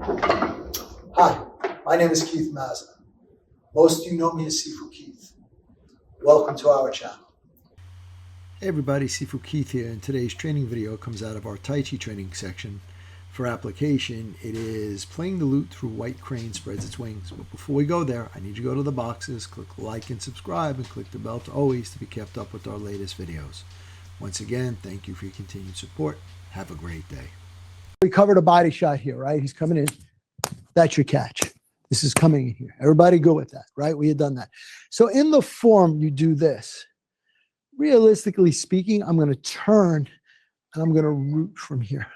Hi, my name is Keith Mazza. Most of you know me as Sifu Keith. Welcome to our channel. Hey everybody, Sifu Keith here, and today's training video comes out of our Tai Chi training section. For application, it is playing the lute through white crane spreads its wings. But before we go there, I need you to go to the boxes, click like and subscribe, and click the bell to always to be kept up with our latest videos. Once again, thank you for your continued support. Have a great day. We covered a body shot here, right? He's coming in. That's your catch. This is coming in here. Everybody go with that, right? We had done that. So in the form, you do this. Realistically speaking, I'm going to turn and I'm going to root from here.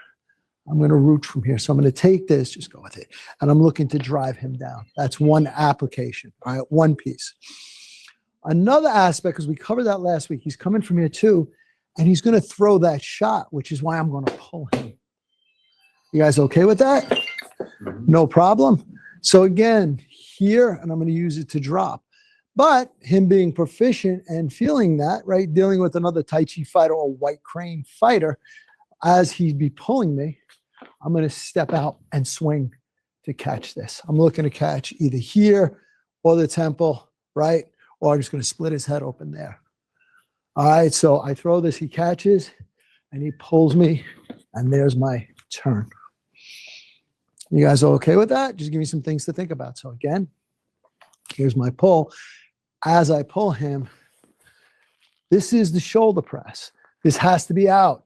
I'm going to root from here. So I'm going to take this, just go with it. And I'm looking to drive him down. That's one application, all right? One piece. Another aspect, because we covered that last week, he's coming from here too, and he's going to throw that shot, which is why I'm going to pull him. You guys okay with that? No problem. So again, here, and I'm going to use it to drop. But him being proficient and feeling that, right, dealing with another Tai Chi fighter or white crane fighter, as he'd be pulling me, I'm going to step out and swing to catch this. I'm looking to catch either here or the temple, right? Or I'm just going to split his head open there. All right, so I throw this, he catches, and he pulls me, and there's my turn. You guys are okay with that? Just give me some things to think about. So again, here's my pull. As I pull him, this is the shoulder press. This has to be out.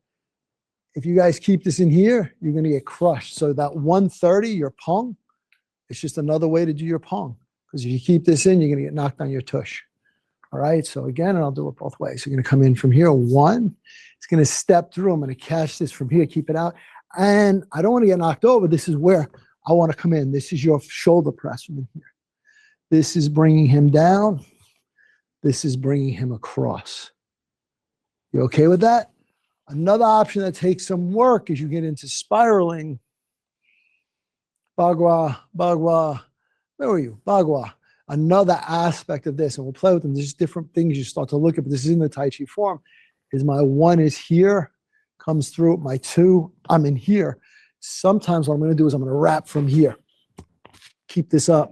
If you guys keep this in here, you're going to get crushed. So that 130, your pong, it's just another way to do your pong. Because if you keep this in, you're going to get knocked on your tush. All right, so again, and I'll do it both ways. You're going to come in from here, one. It's going to step through. I'm going to catch this from here, keep it out. And I don't want to get knocked over. This is where I want to come in. This is your shoulder press from in here. This is bringing him down. This is bringing him across. You okay with that? Another option that takes some work is you get into spiraling. Bagua, bagua. Where are you? Bagua. Another aspect of this, and we'll play with them. There's different things you start to look at, but this is in the Tai Chi form, is my one is here, comes through. My two, I'm in here. Sometimes what I'm going to do is I'm going to wrap from here. Keep this up,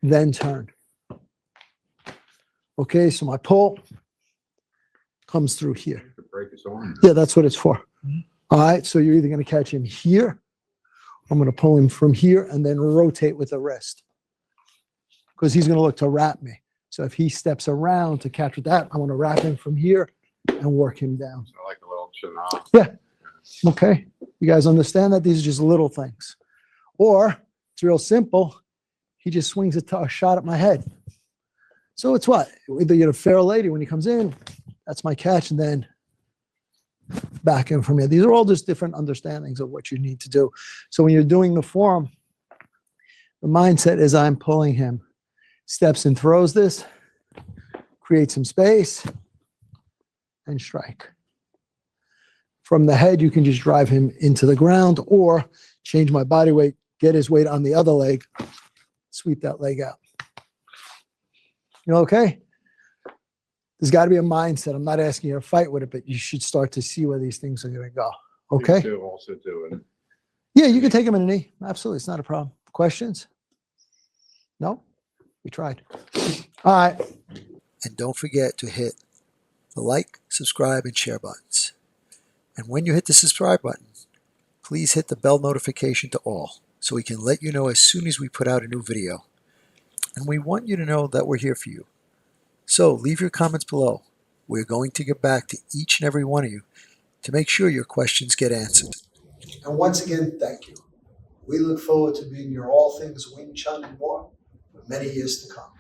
then turn. Okay, so my pull comes through here. Break his arm. Yeah, that's what it's for. All right, so you're either going to catch him here, I'm going to pull him from here and then rotate with the wrist. Because he's going to look to wrap me. So if he steps around to catch with that, I want to wrap him from here and work him down. So like a little Chun. Yeah. Okay. You guys understand that? These are just little things. Or it's real simple. He just swings a shot at my head. So it's what? Either you're a fair lady when he comes in, that's my catch, and then back in from here. These are all just different understandings of what you need to do. So when you're doing the form, the mindset is I'm pulling him. Steps and throws this, create some space, and strike. From the head, you can just drive him into the ground or change my body weight, get his weight on the other leg, sweep that leg out. You okay? There's got to be a mindset. I'm not asking you to fight with it, but you should start to see where these things are going to go. Okay? You also do it. Yeah, you can take him in a knee. Absolutely. It's not a problem. Questions? No? We tried. All right. And don't forget to hit the like, subscribe, and share buttons. And when you hit the subscribe button, please hit the bell notification to all so we can let you know as soon as we put out a new video. And we want you to know that we're here for you. So leave your comments below. We're going to get back to each and every one of you to make sure your questions get answered. And once again, thank you. We look forward to being your all things Wing Chun and more for many years to come.